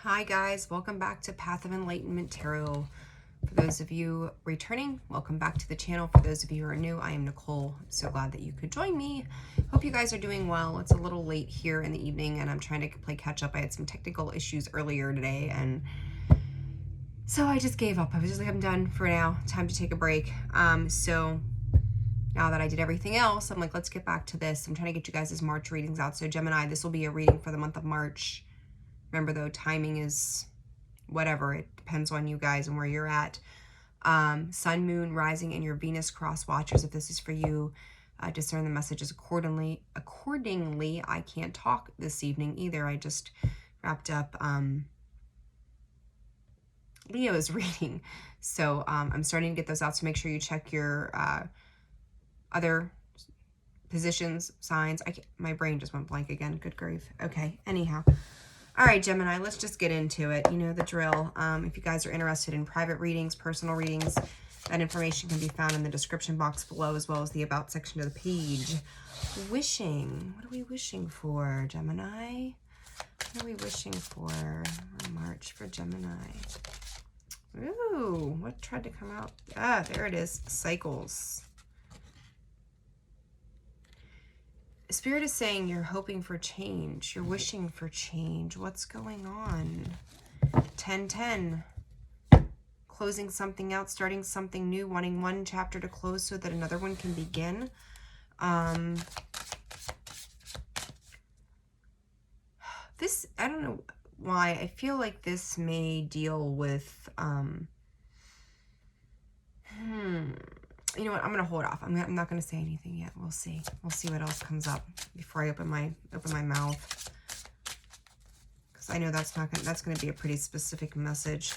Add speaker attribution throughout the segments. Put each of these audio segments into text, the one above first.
Speaker 1: Hi guys, welcome back to Path of Enlightenment Tarot. For those of you returning, welcome back to the channel. For those of you who are new, I am Nicole. I'm so glad that you could join me. Hope you guys are doing well. It's a little late here in the evening and I'm trying to play catch up. I had some technical issues earlier today and so I just gave up. I was just like, I'm done for now. Time to take a break. So now that I did everything else, I'm like, let's get back to this. I'm trying to get you guys' March readings out. So Gemini, this will be a reading for the month of March. Remember though, timing is whatever. It depends on you guys and where you're at. Sun, moon, rising, and your Venus cross watchers. If this is for you, discern the messages accordingly. I can't talk this evening either. I just wrapped up Leo's reading. So I'm starting to get those out. So make sure you check your other positions, signs. My brain just went blank again. Good grief. Okay, anyhow. All right, Gemini, let's just get into it. You know the drill. If you guys are interested in private readings, personal readings, that information can be found in the description box below, as well as the about section of the page. Wishing. What are we wishing for, Gemini? What are we wishing for March for Gemini? Ooh, what tried to come out? Ah, there it is. Cycles. Spirit is saying you're hoping for change. You're wishing for change. What's going on? 10-10. Closing something out, starting something new, wanting one chapter to close so that another one can begin. This, I don't know why. I feel like this may deal with, you know what? I'm gonna hold off. I'm not gonna say anything yet. We'll see. We'll see what else comes up before I open my mouth, because I know that's gonna be a pretty specific message.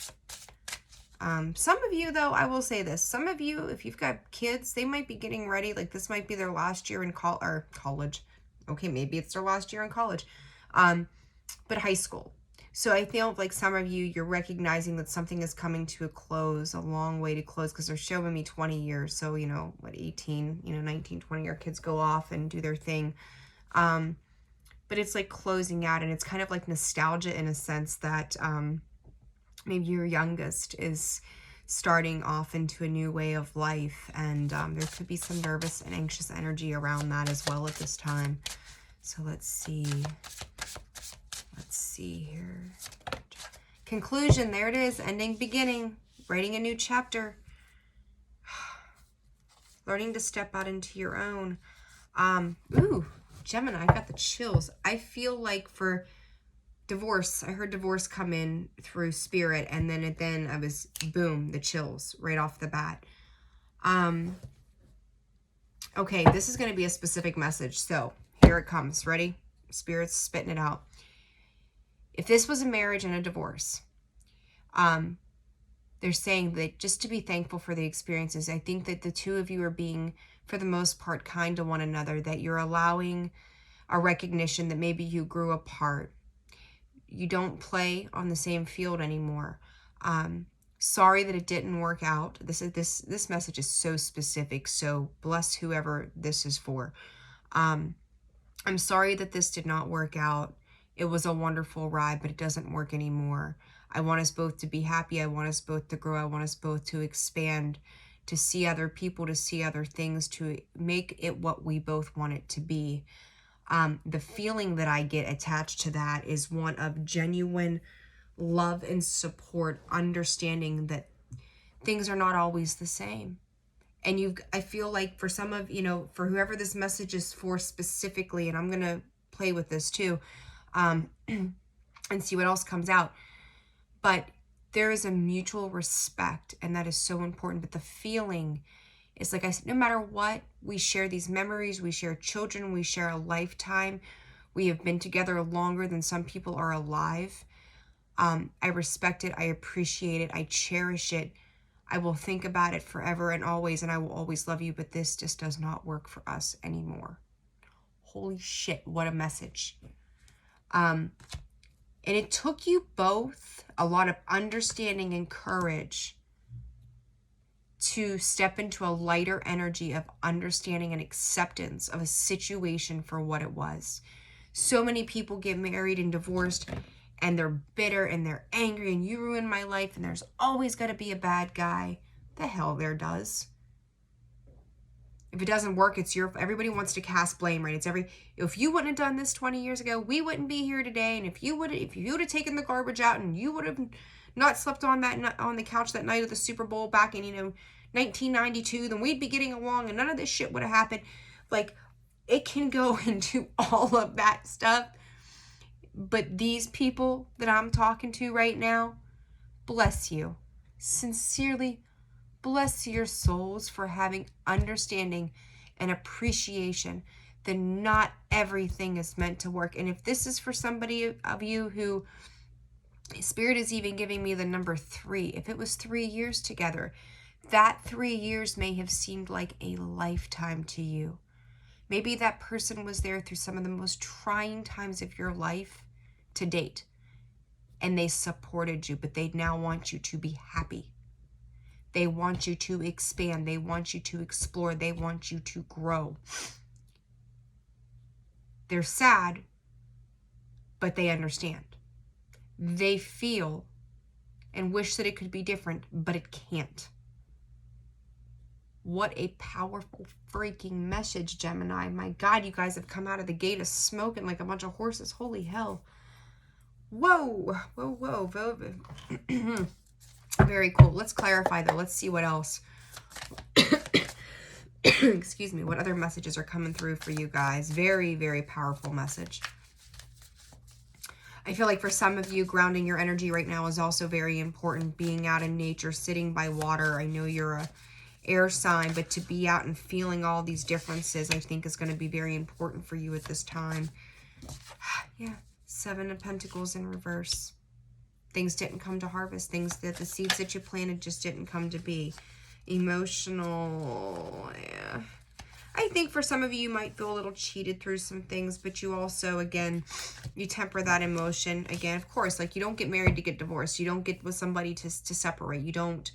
Speaker 1: Some of you, though, I will say this. Some of you, if you've got kids, they might be getting ready. Like this might be their last year in college. Okay, maybe it's their last year in college, but high school. So I feel like some of you, you're recognizing that something is coming to a close, a long way to close, because they're showing me 20 years. So, you know, what, 18, 19, 20, our kids go off and do their thing. But it's like closing out, and it's kind of like nostalgia in a sense that maybe your youngest is starting off into a new way of life. And there could be some nervous and anxious energy around that as well at this time. So let's see. Let's see here. Conclusion, there it is. Ending, beginning. Writing a new chapter. Learning to step out into your own. Ooh, Gemini, I got the chills. I feel like for divorce, I heard divorce come in through spirit, and then I was, boom, the chills right off the bat. Okay, this is going to be a specific message. So here it comes. Ready? Spirit's spitting it out. If this was a marriage and a divorce, they're saying that just to be thankful for the experiences. I think that the two of you are being, for the most part, kind to one another, that you're allowing a recognition that maybe you grew apart. You don't play on the same field anymore. Sorry that it didn't work out. This message is so specific, so bless whoever this is for. I'm sorry that this did not work out. It was a wonderful ride, but it doesn't work anymore. I want us both to be happy. I want us both to grow. I want us both to expand, to see other people, to see other things, to make it what we both want it to be. The feeling that I get attached to that is one of genuine love and support, understanding that things are not always the same. And I feel like for some of, for whoever this message is for specifically, and I'm going to play with this too, and see what else comes out. But there is a mutual respect, and that is so important. But the feeling is, like I said, no matter what, we share these memories, we share children, we share a lifetime. We have been together longer than some people are alive. I respect it. I appreciate it. I cherish it. I will think about it forever and always, and I will always love you. But this just does not work for us anymore. Holy shit, what a message. And it took you both a lot of understanding and courage to step into a lighter energy of understanding and acceptance of a situation for what it was. So many people get married and divorced, and they're bitter and they're angry and you ruined my life and there's always got to be a bad guy. The hell there does. If it doesn't work, it's your, everybody wants to cast blame, right? It's if you wouldn't have done this 20 years ago, we wouldn't be here today. And if you would have taken the garbage out and you would have not slept on the couch that night of the Super Bowl back in, 1992, then we'd be getting along and none of this shit would have happened. Like, it can go into all of that stuff. But these people that I'm talking to right now, bless you. Sincerely, bless your souls for having understanding and appreciation that not everything is meant to work. And if this is for somebody of you who Spirit is even giving me the number 3, if it was 3 years together, that 3 years may have seemed like a lifetime to you. Maybe that person was there through some of the most trying times of your life to date, and they supported you, but they now want you to be happy. They want you to expand. They want you to explore. They want you to grow. They're sad, but they understand. They feel and wish that it could be different, but it can't. What a powerful freaking message, Gemini. My God, you guys have come out of the gate of smoking like a bunch of horses. Holy hell. Whoa. Whoa. Very cool. Let's clarify though. Let's see what else. Excuse me. What other messages are coming through for you guys? Very, very powerful message. I feel like for some of you, grounding your energy right now is also very important. Being out in nature, sitting by water. I know you're a air sign, but to be out and feeling all these differences, I think is going to be very important for you at this time. Yeah. 7 of Pentacles in reverse. Things didn't come to harvest. Things that the seeds that you planted just didn't come to be. Emotional. Yeah. I think for some of you, you might feel a little cheated through some things, but you also, again, you temper that emotion. Again, of course, like you don't get married to get divorced. You don't get with somebody to separate. You don't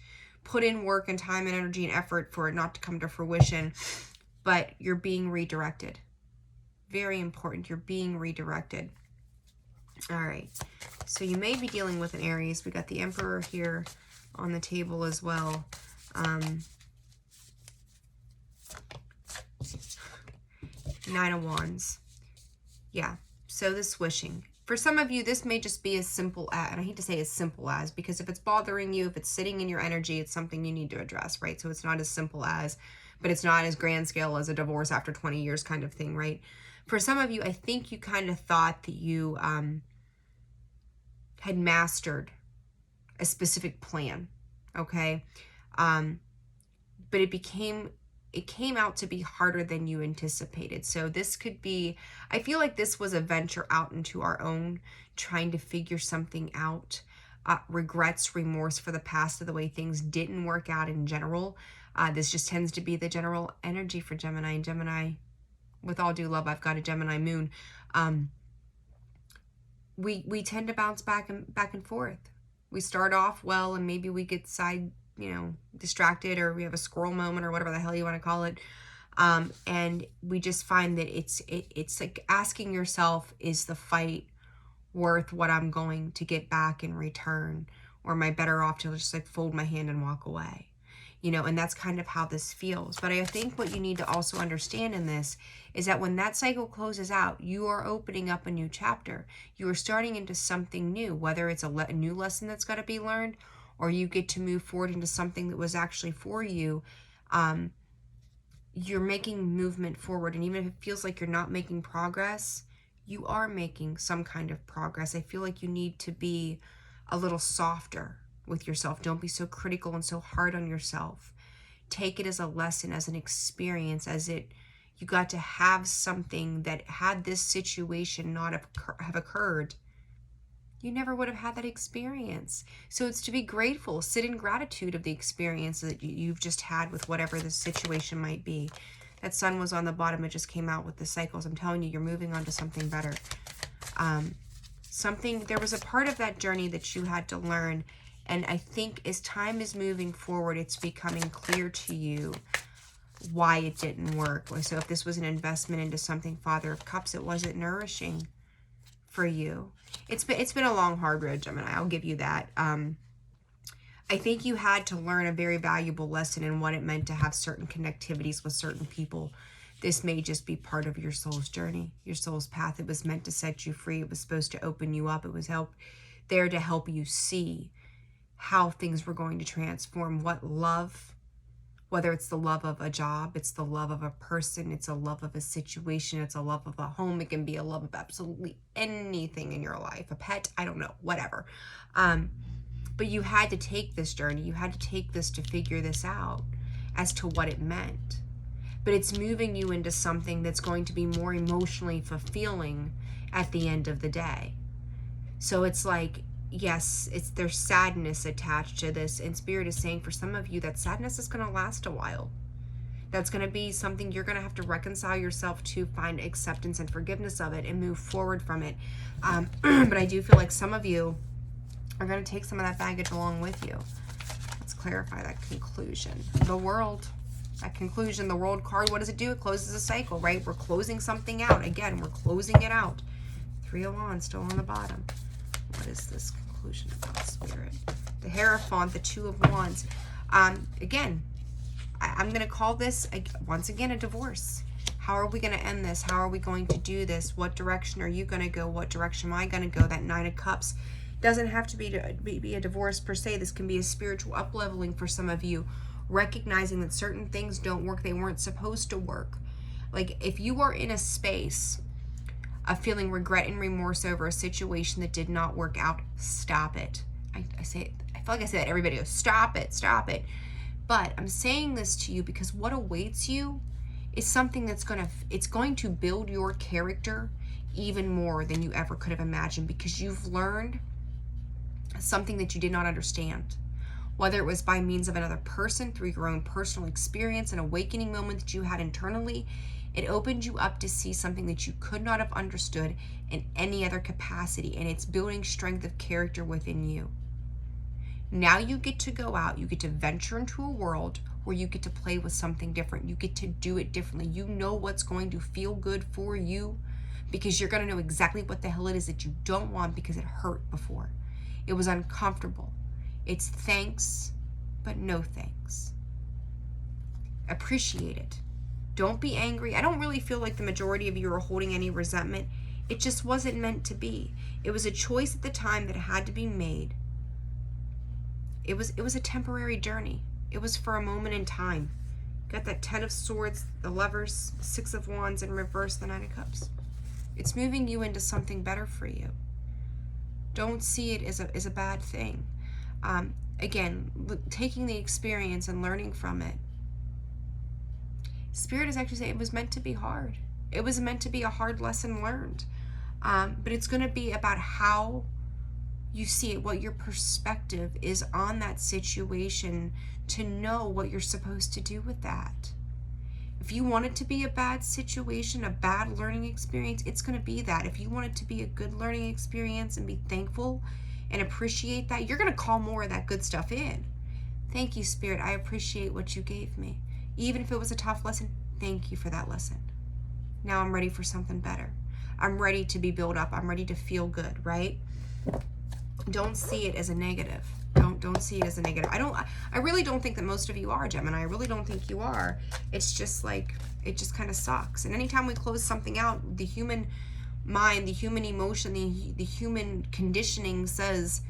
Speaker 1: put in work and time and energy and effort for it not to come to fruition, but you're being redirected. Very important. You're being redirected. All right. So you may be dealing with an Aries. We got the Emperor here on the table as well. 9 of Wands. Yeah. So this wishing. For some of you, this may just be as simple as, and I hate to say as simple as, because if it's bothering you, if it's sitting in your energy, it's something you need to address, right? So it's not as simple as, but it's not as grand scale as a divorce after 20 years kind of thing, right? For some of you, I think you kind of thought that you had mastered a specific plan, okay? But it came out to be harder than you anticipated. So this could be, I feel like this was a venture out into our own, trying to figure something out. Regrets, remorse for the past of the way things didn't work out in general. This just tends to be the general energy for Gemini. And Gemini, with all due love, I've got a Gemini moon. We tend to bounce back and forth. We start off well and maybe we get distracted, or we have a squirrel moment or whatever the hell you want to call it. And we just find that it's like asking yourself, is the fight worth what I'm going to get back in return? Or am I better off to just like fold my hand and walk away? And that's kind of how this feels. But I think what you need to also understand in this is that when that cycle closes out, you are opening up a new chapter. You are starting into something new, whether it's a new lesson that's got to be learned, or you get to move forward into something that was actually for you. You're making movement forward. And even if it feels like you're not making progress, you are making some kind of progress. I feel like you need to be a little softer with yourself. Don't be so critical and so hard on yourself. Take it as a lesson, as an experience, you got to have something that, had this situation not have occurred, you never would have had that experience. So it's to be grateful, sit in gratitude of the experience that you've just had with whatever the situation might be. That sun was on the bottom. It just came out with the cycles. I'm telling you, you're moving on to something better. There was a part of that journey that you had to learn. And I think as time is moving forward, it's becoming clear to you why it didn't work. So if this was an investment into something, Father of Cups, it wasn't nourishing for you. It's been a long, hard road, Gemini. I'll give you that. I think you had to learn a very valuable lesson in what it meant to have certain connectivities with certain people. This may just be part of your soul's journey, your soul's path. It was meant to set you free. It was supposed to open you up. It was there to help you see how things were going to transform, what love, whether it's the love of a job, it's the love of a person, it's a love of a situation, it's a love of a home. It can be a love of absolutely anything in your life, a pet, I don't know, whatever. But you had to take this journey. You had to take this to figure this out as to what it meant. But it's moving you into something that's going to be more emotionally fulfilling at the end of the day. So it's like, yes, there's sadness attached to this. And Spirit is saying for some of you that sadness is going to last a while. That's going to be something you're going to have to reconcile yourself to, find acceptance and forgiveness of it and move forward from it. But I do feel like some of you are going to take some of that baggage along with you. Let's clarify that conclusion. The World. That conclusion, the World card, what does it do? It closes a cycle, right? We're closing something out. Again, we're closing it out. 3 of Wands still on the bottom. What is this conclusion about, Spirit? The Hierophant, the 2 of Wands. Again, I'm going to call this, once again, a divorce. How are we going to end this? How are we going to do this? What direction are you going to go? What direction am I going to go? That 9 of Cups doesn't have to be a divorce per se. This can be a spiritual up-leveling for some of you, recognizing that certain things don't work. They weren't supposed to work. Like, if you are in a space of feeling regret and remorse over a situation that did not work out, stop it. I say it, I feel like I say that everybody goes, stop it, stop it. But I'm saying this to you because what awaits you is something that's it's going to build your character even more than you ever could have imagined, because you've learned something that you did not understand. Whether it was by means of another person, through your own personal experience, an awakening moment that you had internally, it opened you up to see something that you could not have understood in any other capacity, and it's building strength of character within you. Now you get to go out, you get to venture into a world where you get to play with something different. You get to do it differently. You know what's going to feel good for you, because you're going to know exactly what the hell it is that you don't want, because it hurt before. It was uncomfortable. It's thanks, but no thanks. Appreciate it. Don't be angry. I don't really feel like the majority of you are holding any resentment. It just wasn't meant to be. It was a choice at the time that had to be made. It was a temporary journey. It was for a moment in time. Got that 10 of Swords, the Lovers, 6 of Wands in reverse, the 9 of Cups. It's moving you into something better for you. Don't see it as a bad thing. Again, taking the experience and learning from it. Spirit is actually saying it was meant to be hard. It was meant to be a hard lesson learned. But it's going to be about how you see it, what your perspective is on that situation, to know what you're supposed to do with that. If you want it to be a bad situation, a bad learning experience, it's going to be that. If you want it to be a good learning experience and be thankful and appreciate that, you're going to call more of that good stuff in. Thank you, Spirit. I appreciate what you gave me. Even if it was a tough lesson, thank you for that lesson. Now I'm ready for something better. I'm ready to be built up. I'm ready to feel good, right? Don't see it as a negative. Don't see it as a negative. I really don't think that most of you are, Gemini. I really don't think you are. It's just like, it just kind of sucks. And anytime we close something out, the human mind, the human emotion, the human conditioning says,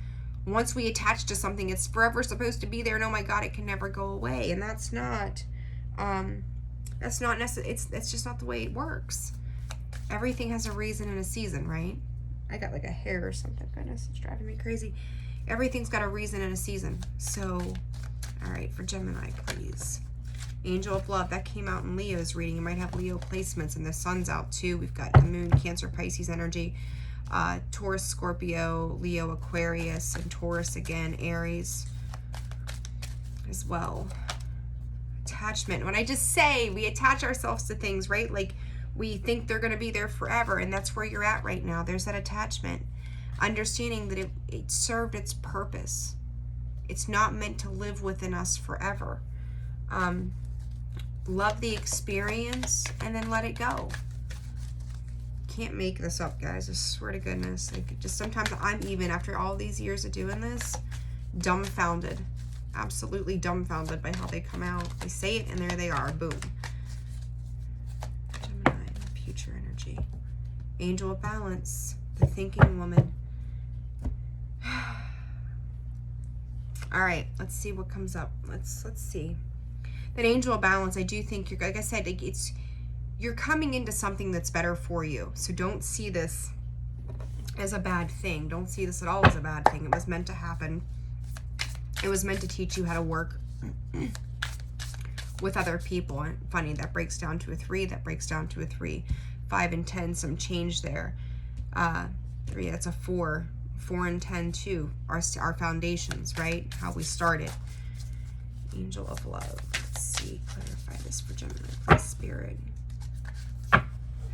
Speaker 1: once we attach to something, it's forever supposed to be there, and oh my God, it can never go away. And that's not necessary. That's just not the way it works. Everything has a reason and a season, right? I got like a hair or something. Goodness, it's driving me crazy. Everything's got a reason and a season. So, all right, for Gemini, please. Angel of Love, that came out in Leo's reading. You might have Leo placements, and the sun's out too. We've got the moon, Cancer, Pisces energy, Taurus, Scorpio, Leo, Aquarius, and Taurus again, Aries as well. Attachment. When I just say we attach ourselves to things, right? Like, we think they're going to be there forever, and that's where you're at right now. There's that attachment. Understanding that it served its purpose. It's not meant to live within us forever. Love the experience and then let it go. can't make this up, guys. I swear to goodness. Like, just sometimes I'm even, after all these years of doing this, dumbfounded. Absolutely dumbfounded by how they come out. They say it and there they are. Boom. Gemini, future energy. Angel of balance. The thinking woman. All right, let's see what comes up. Let's see. That angel of balance, I do think you're, like I said, you're coming into something that's better for you. So don't see this as a bad thing. Don't see this at all as a bad thing. It was meant to happen. It was meant to teach you how to work with other people. And funny, that breaks down to a 3. That breaks down to a 3. 5 and 10, some change there. 3, that's a 4. 4 and 10 too. Our foundations, right? How we started. Angel of love. Let's see. Clarify this for Gemini. Please, Spirit.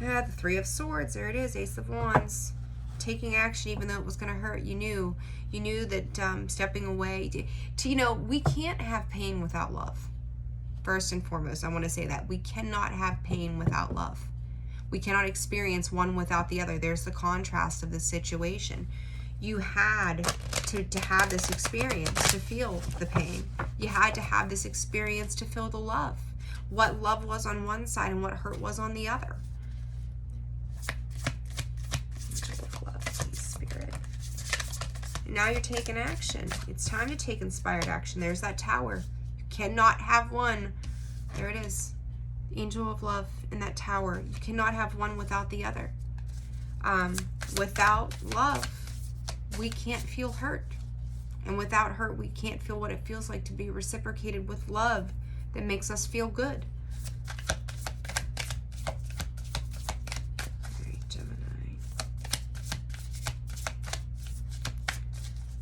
Speaker 1: The 3 of swords. There it is. Ace of wands. Taking action even though it was going to hurt. You knew that stepping away. We can't have pain without love. First and foremost, I want to say that. We cannot have pain without love. We cannot experience one without the other. There's the contrast of the situation. You had to have this experience to feel the pain. You had to have this experience to feel the love. What love was on one side and what hurt was on the other. Spirit. Now you're taking action. It's time to take inspired action. There's that tower. You cannot have one. There it is. Angel of love in that tower. You cannot have one without the other. Without love, we can't feel hurt. And without hurt, we can't feel what it feels like to be reciprocated with love that makes us feel good. All right, Gemini.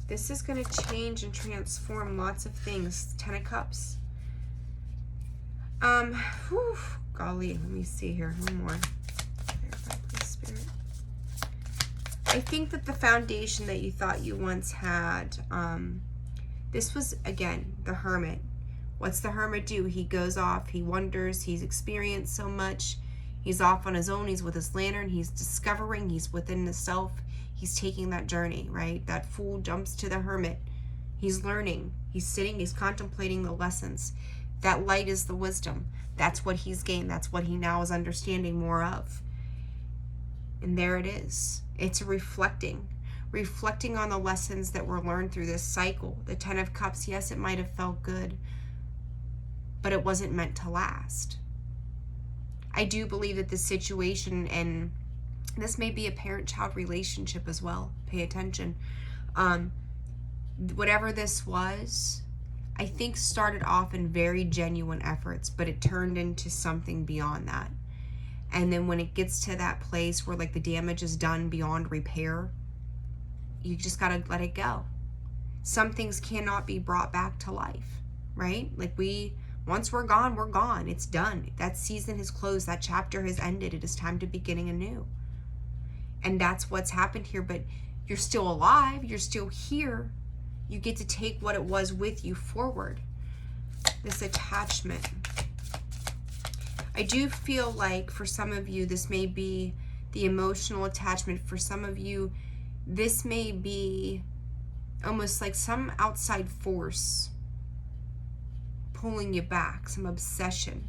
Speaker 1: This is going to change and transform lots of things. 10 of Cups. Golly, let me see here. One more. Clarify, please, Spirit. I think that the foundation that you thought you once had, this was, again, the Hermit. What's the Hermit do? He goes off, he wonders, he's experienced so much, he's off on his own, he's with his lantern, he's discovering, he's within himself, he's taking that journey, right? That Fool jumps to the Hermit. He's learning, he's sitting, he's contemplating the lessons. That light is the wisdom. That's what he's gained. That's what he now is understanding more of. And there it is. It's reflecting on the lessons that were learned through this cycle. The 10 of Cups, yes, it might have felt good, but it wasn't meant to last. I do believe that this situation, and this may be a parent-child relationship as well, pay attention. Whatever this was, I think started off in very genuine efforts, but it turned into something beyond that. And then when it gets to that place where like the damage is done beyond repair, you just got to let it go. Some things cannot be brought back to life, right? Like once we're gone. It's done. That season has closed. That chapter has ended. It is time to beginning anew. And that's what's happened here, but you're still alive. You're still here. You get to take what it was with you forward. This attachment. I do feel like for some of you, this may be the emotional attachment. For some of you, this may be almost like some outside force pulling you back, some obsession.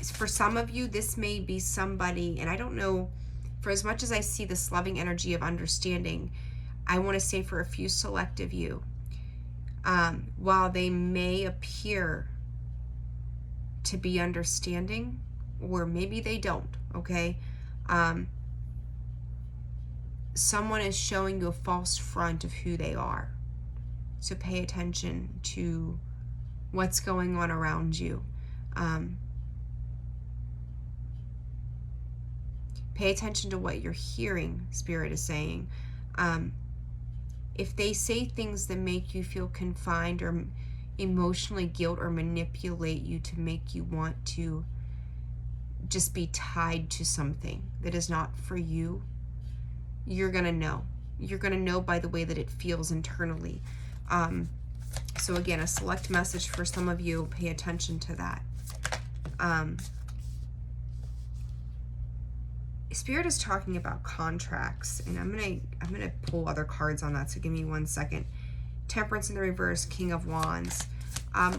Speaker 1: For some of you, this may be somebody, and I don't know, for as much as I see this loving energy of understanding, I want to say for a few select of you, while they may appear to be understanding, or maybe they don't, okay? Someone is showing you a false front of who they are. So pay attention to what's going on around you. Pay attention to what you're hearing, Spirit is saying. If they say things that make you feel confined or emotionally guilt or manipulate you to make you want to just be tied to something that is not for you, you're going to know. You're going to know by the way that it feels internally. So again, a select message for some of you, pay attention to that. Spirit is talking about contracts, and I'm gonna pull other cards on that, so give me 1 second. Temperance in the reverse, King of Wands. I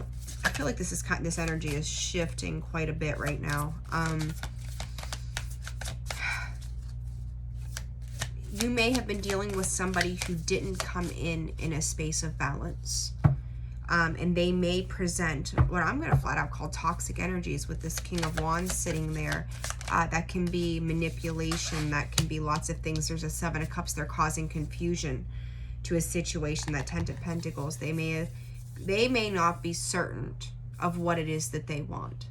Speaker 1: feel like this energy is shifting quite a bit right now. You may have been dealing with somebody who didn't come in a space of balance. And they may present what I'm going to flat out call toxic energies with this King of Wands sitting there. That can be manipulation. That can be lots of things. There's a Seven of Cups. They're causing confusion to a situation. That Ten of Pentacles. They may not be certain of what it is that they want.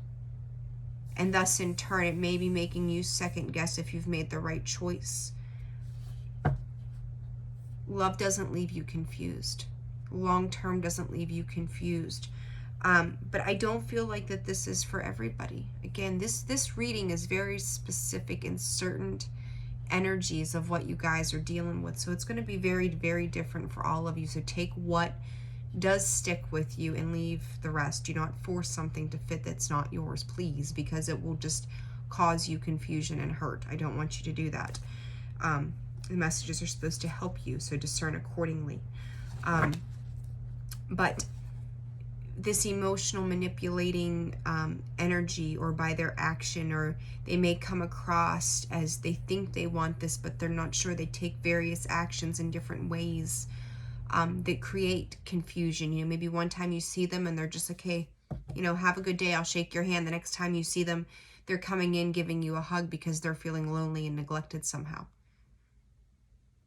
Speaker 1: And thus, in turn, it may be making you second guess if you've made the right choice. Love doesn't leave you confused. Long term doesn't leave you confused. But I don't feel like that this is for everybody. Again, this reading is very specific in certain energies of what you guys are dealing with. So it's going to be very, very different for all of you. So take what does stick with you and leave the rest. Do not force something to fit that's not yours, please, because it will just cause you confusion and hurt. I don't want you to do that. The messages are supposed to help you, so discern accordingly. But this emotional manipulating energy, or by their action, or they may come across as they think they want this, but they're not sure. They take various actions in different ways that create confusion. You know, maybe one time you see them and they're just like, hey, you know, have a good day, I'll shake your hand. The next time you see them, they're coming in giving you a hug because they're feeling lonely and neglected somehow.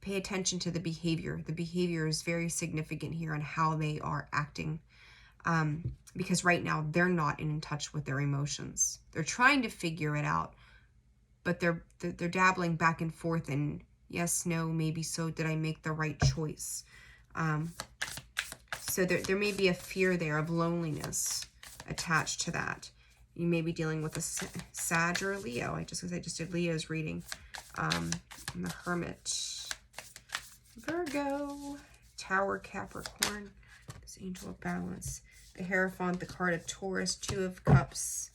Speaker 1: Pay attention to the behavior. The behavior is very significant here on how they are acting. Because right now they're not in touch with their emotions. They're trying to figure it out, but they're dabbling back and forth in yes, no, maybe so. Did I make the right choice? So there may be a fear there of loneliness attached to that. You may be dealing with a Sag or a Leo. I just did Leo's reading. And the Hermit. Virgo, Tower, Capricorn, this Angel of Balance, the Hierophant, the card of Taurus, Two of Cups.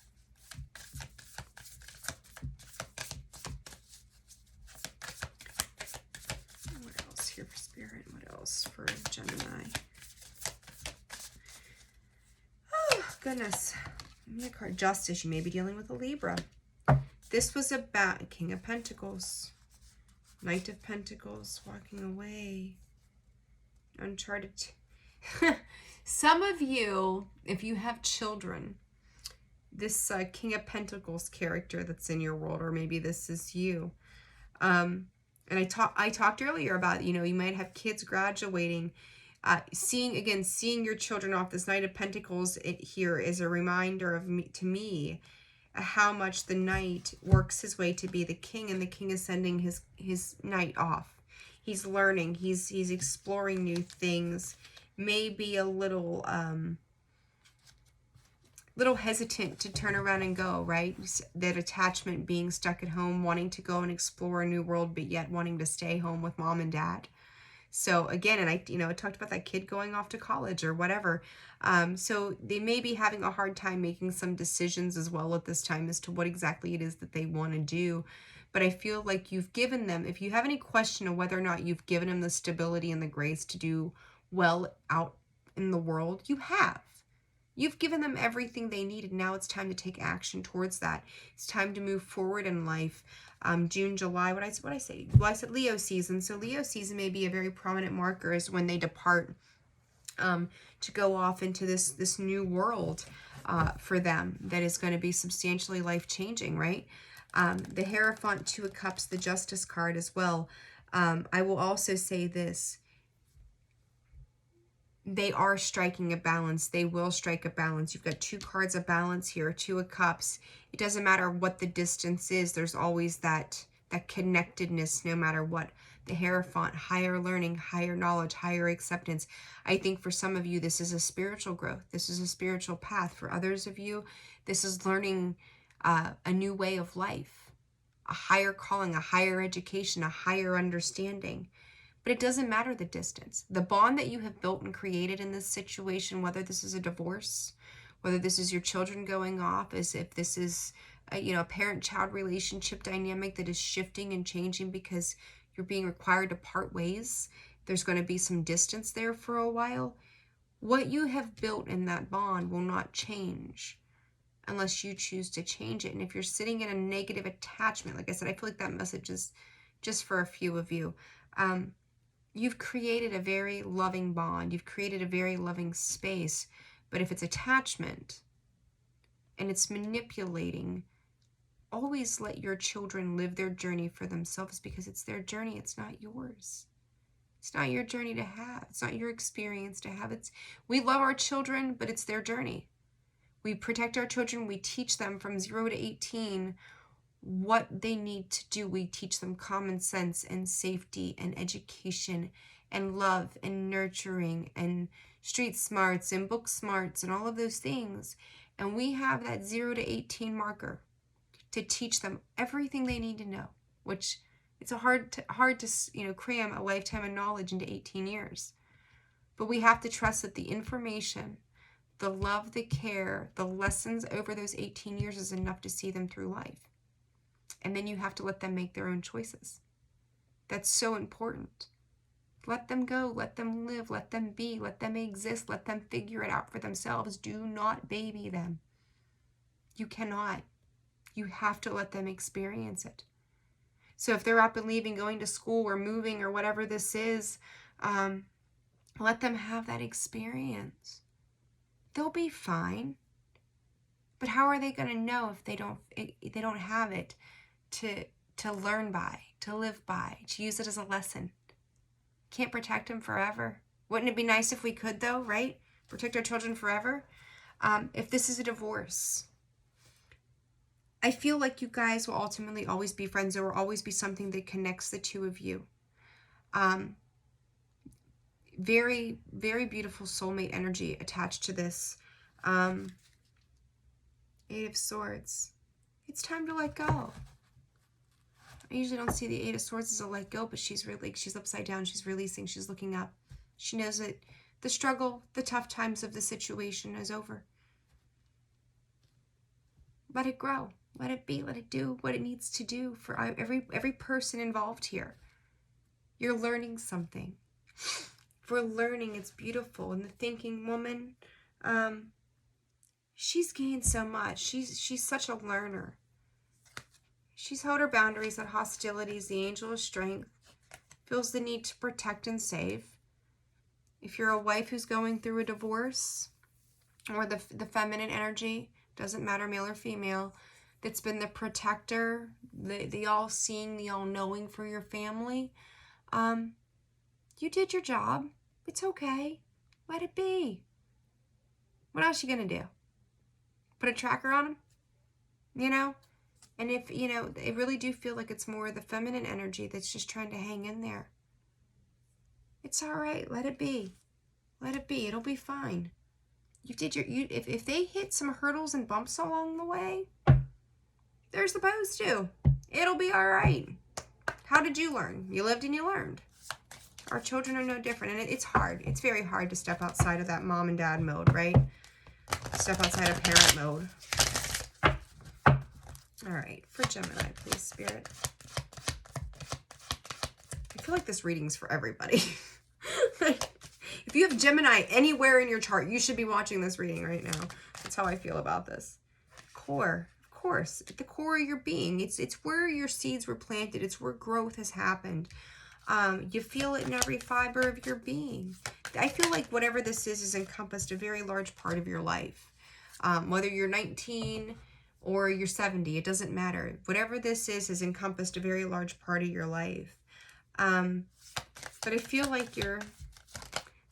Speaker 1: What else here for Spirit? What else for Gemini? Oh, goodness. Give me a card. Justice. You may be dealing with a Libra. This was about King of Pentacles. Knight of Pentacles, walking away. Uncharted. Some of you, if you have children, this King of Pentacles character that's in your world, or maybe this is you. And I talked earlier about, you know, you might have kids graduating. Seeing your children off. This Knight of Pentacles here is a reminder of to me how much the knight works his way to be the king, and the king is sending his knight off. He's learning, he's exploring new things, maybe a little hesitant to turn around and go, right? That attachment, being stuck at home, wanting to go and explore a new world, but yet wanting to stay home with mom and dad. So again, and I talked about that kid going off to college or whatever. So they may be having a hard time making some decisions as well at this time as to what exactly it is that they want to do. But I feel like you've given them, if you have any question of whether or not you've given them the stability and the grace to do well out in the world, you have. You've given them everything they needed. Now it's time to take action towards that. It's time to move forward in life. June, July, what I say? Well, I said Leo season. So Leo season may be a very prominent marker is when they depart to go off into this new world for them that is going to be substantially life-changing, right? The Hierophant, Two of Cups, the Justice card as well. I will also say this. They are striking a balance. They will strike a balance. You've got two cards of balance here, Two of Cups. It doesn't matter what the distance is. There's always that connectedness no matter what. The Hierophant, higher learning, higher knowledge, higher acceptance. I think for some of you, this is a spiritual growth. This is a spiritual path. For others of you, this is learning a new way of life, a higher calling, a higher education, a higher understanding. But it doesn't matter the distance. The bond that you have built and created in this situation, whether this is a divorce, whether this is your children going off, as if this is a parent-child relationship dynamic that is shifting and changing because you're being required to part ways. There's going to be some distance there for a while. What you have built in that bond will not change unless you choose to change it. And if you're sitting in a negative attachment, like I said, I feel like that message is just for a few of you. You've created a very loving bond. You've created a very loving space. But if it's attachment and it's manipulating, always let your children live their journey for themselves, because it's their journey. It's not yours. It's not your journey to have. It's not your experience to have. We love our children, but it's their journey. We protect our children. We teach them from 0 to 18 what they need to do. We teach them common sense and safety and education and love and nurturing and street smarts and book smarts and all of those things. And we have that 0 to 18 marker to teach them everything they need to know, which it's hard to cram a lifetime of knowledge into 18 years. But we have to trust that the information, the love, the care, the lessons over those 18 years is enough to see them through life. And then you have to let them make their own choices. That's so important. Let them go, let them live, let them be, let them exist, let them figure it out for themselves. Do not baby them. You cannot. You have to let them experience it. So if they're up and leaving, going to school or moving or whatever this is, let them have that experience. They'll be fine. But how are they going to know if they don't have it to learn by, to live by, to use it as a lesson? Can't protect them forever. Wouldn't it be nice if we could, though, right? Protect our children forever. If this is a divorce, I feel like you guys will ultimately always be friends. There will always be something that connects the two of you. Very, very beautiful soulmate energy attached to this. Eight of Swords. It's time to let go. I usually don't see the Eight of Swords as a let go, but she's upside down. She's releasing. She's looking up. She knows that the struggle, the tough times of the situation is over. Let it grow. Let it be. Let it do what it needs to do for every person involved here. You're learning something. For learning, it's beautiful. And the thinking woman, she's gained so much. She's such a learner. She's held her boundaries at hostilities. The angel of strength feels the need to protect and save. If you're a wife who's going through a divorce, or the feminine energy, doesn't matter male or female, that's been the protector, the all-seeing, the all-knowing for your family, you did your job. It's okay. Let it be. What else are you going to do? Put a tracker on them? You know? And if, I really do feel like it's more the feminine energy that's just trying to hang in there. It's all right. Let it be. Let it be. It'll be fine. If they hit some hurdles and bumps along the way, they're supposed to. It'll be all right. How did you learn? You lived and you learned. Our children are no different. And it's hard. It's very hard to step outside of that mom and dad mode, right? Step outside of parent mode. All right. For Gemini, please, Spirit. I feel like this reading's for everybody. If you have Gemini anywhere in your chart, you should be watching this reading right now. That's how I feel about this. Core. Of course. At the core of your being. It's where your seeds were planted. It's where growth has happened. You feel it in every fiber of your being. I feel like whatever this is encompassed a very large part of your life. Whether you're 19 or you're 70, it doesn't matter. Whatever this is has encompassed a very large part of your life. But I feel like it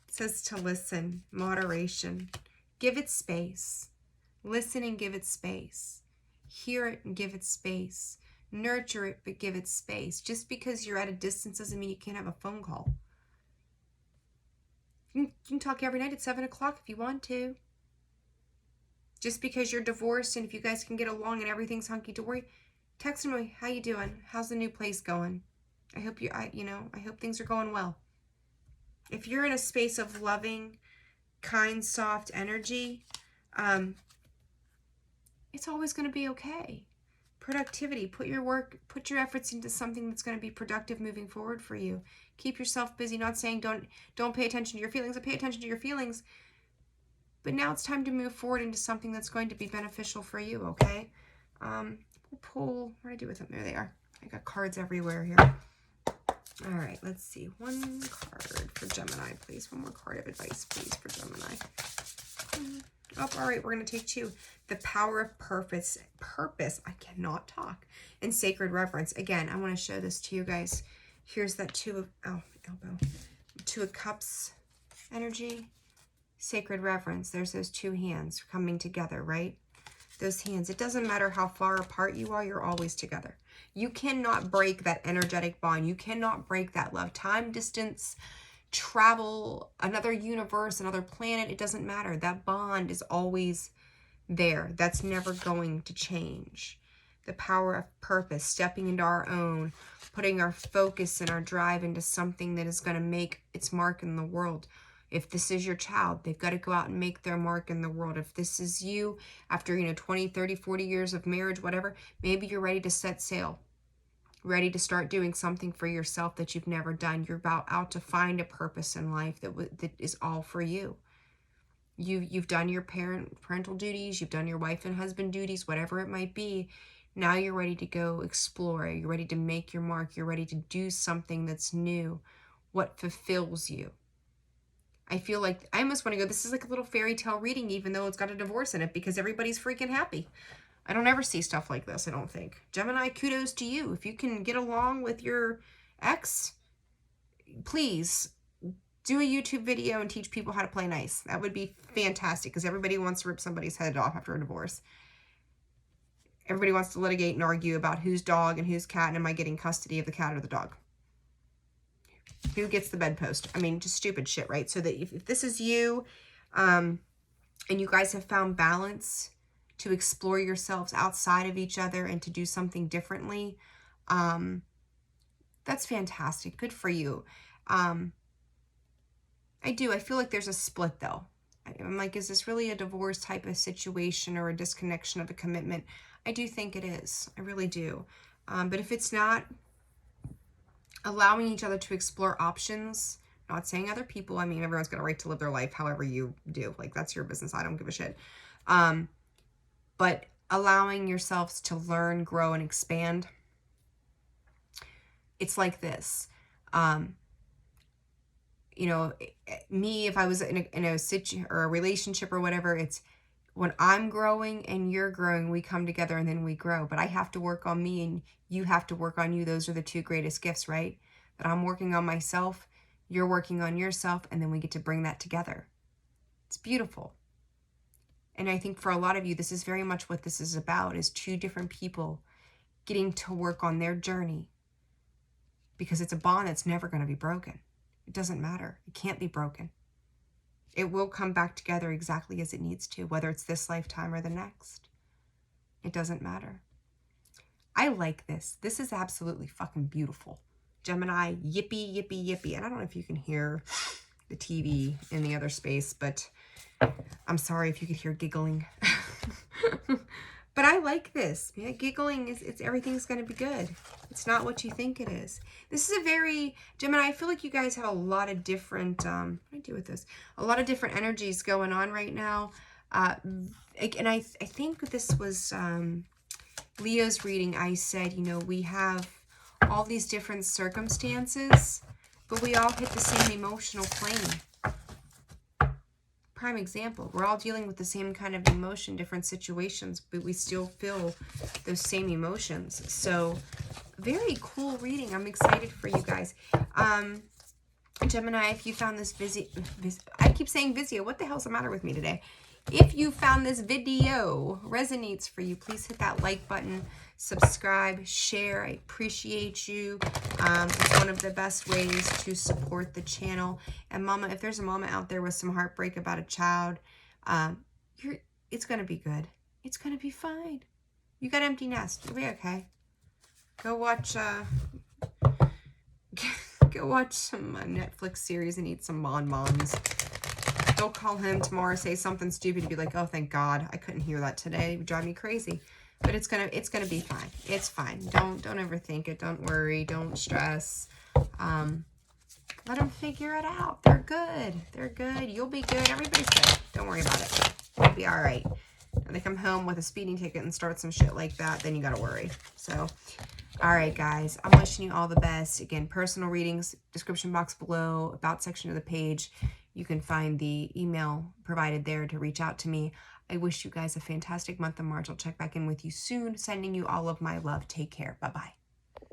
Speaker 1: says to listen, moderation, give it space. Listen and give it space. Hear it and give it space. Nurture it, but give it space. Just because you're at a distance doesn't mean you can't have a phone call. You can talk every night at 7 o'clock if you want to. Just because you're divorced and if you guys can get along and everything's hunky-dory, text them, how you doing? How's the new place going? I hope I hope things are going well. If you're in a space of loving, kind, soft energy, it's always going to be okay. Productivity. Put your efforts into something that's going to be productive moving forward for you. Keep yourself busy. Not saying don't pay attention to your feelings, or pay attention to your feelings. But now it's time to move forward into something that's going to be beneficial for you, okay? We'll pull, what do I do with them? There they are. I got cards everywhere here. All right, let's see. One card for Gemini, please. One more card of advice, please, for Gemini. Oh, all right, we're going to take 2. The power of purpose. I cannot talk. And sacred reverence. Again, I want to show this to you guys. Here's that 2 of Cups energy. Sacred reverence. There's those 2 hands coming together, right? Those hands. It doesn't matter how far apart you are, you're always together. You cannot break that energetic bond. You cannot break that love. Time, distance, travel, another universe, another planet, it doesn't matter. That bond is always there. That's never going to change. The power of purpose, stepping into our own, putting our focus and our drive into something that is going to make its mark in the world. If this is your child, they've got to go out and make their mark in the world. If this is you, after, 20, 30, 40 years of marriage, whatever, maybe you're ready to set sail, ready to start doing something for yourself that you've never done. You're out to find a purpose in life that is all for you. You've done your parental duties, you've done your wife and husband duties, whatever it might be. Now you're ready to go explore. You're ready to make your mark. You're ready to do something that's new, what fulfills you. I feel like I almost want to go, this is like a little fairy tale reading, even though it's got a divorce in it, because everybody's freaking happy. I don't ever see stuff like this, I don't think. Gemini, kudos to you. If you can get along with your ex, please do a YouTube video and teach people how to play nice. That would be fantastic, because everybody wants to rip somebody's head off after a divorce. Everybody wants to litigate and argue about whose dog and whose cat, and am I getting custody of the cat or the dog? Who gets the bedpost? I mean, just stupid shit, right? So that if this is you, and you guys have found balance to explore yourselves outside of each other and to do something differently, that's fantastic. Good for you. I feel like there's a split though. I'm like, is this really a divorce type of situation or a disconnection of a commitment? I do think it is. I really do. But if it's not, allowing each other to explore options, not saying other people, I mean, everyone's got a right to live their life however you do. Like, that's your business. I don't give a shit. But allowing yourselves to learn, grow, and expand. It's like this. Me, if I was in a relationship or whatever, it's when I'm growing and you're growing, we come together and then we grow. But I have to work on me and you have to work on you. Those are the 2 greatest gifts, right? That I'm working on myself, you're working on yourself, and then we get to bring that together. It's beautiful. And I think for a lot of you, this is very much what this is about, is 2 different people getting to work on their journey. Because it's a bond that's never going to be broken. It doesn't matter. It can't be broken. It will come back together exactly as it needs to, whether it's this lifetime or the next. It doesn't matter. I like this. This is absolutely fucking beautiful. Gemini, yippee, yippee, yippee. And I don't know if you can hear the TV in the other space, but I'm sorry if you could hear giggling. But I like this. Yeah, giggling it's everything's going to be good. It's not what you think it is. This is a very, Gemini, I feel like you guys have a lot of different, what do I do with this? A lot of different energies going on right now. And I think this was Leo's reading. I said, we have all these different circumstances, but we all hit the same emotional plane. Prime example, we're all dealing with the same kind of emotion, different situations, but we still feel those same emotions. So very cool reading. I'm excited for you guys. Gemini, if you found this I keep saying Vizio. What the hell's the matter with me today? If you found this video resonates for you, please hit that like button, subscribe, share. I appreciate you. It's one of the best ways to support the channel. And mama, if there's a mama out there with some heartbreak about a child, it's going to be good. It's going to be fine. You got empty nest. You'll be okay. Go watch go watch some Netflix series and eat some bonbons. Don't call him tomorrow, say something stupid, and be like, oh, thank God, I couldn't hear that today. It would drive me crazy. But it's gonna be fine. It's fine. Don't overthink it. Don't worry. Don't stress. Let them figure it out. They're good. They're good. You'll be good. Everybody's good. Don't worry about it. You'll be all right. When they come home with a speeding ticket and start some shit like that, then you gotta worry. So, all right, guys. I'm wishing you all the best. Again, personal readings, description box below, about section of the page. You can find the email provided there to reach out to me. I wish you guys a fantastic month of March. I'll check back in with you soon. Sending you all of my love. Take care. Bye-bye.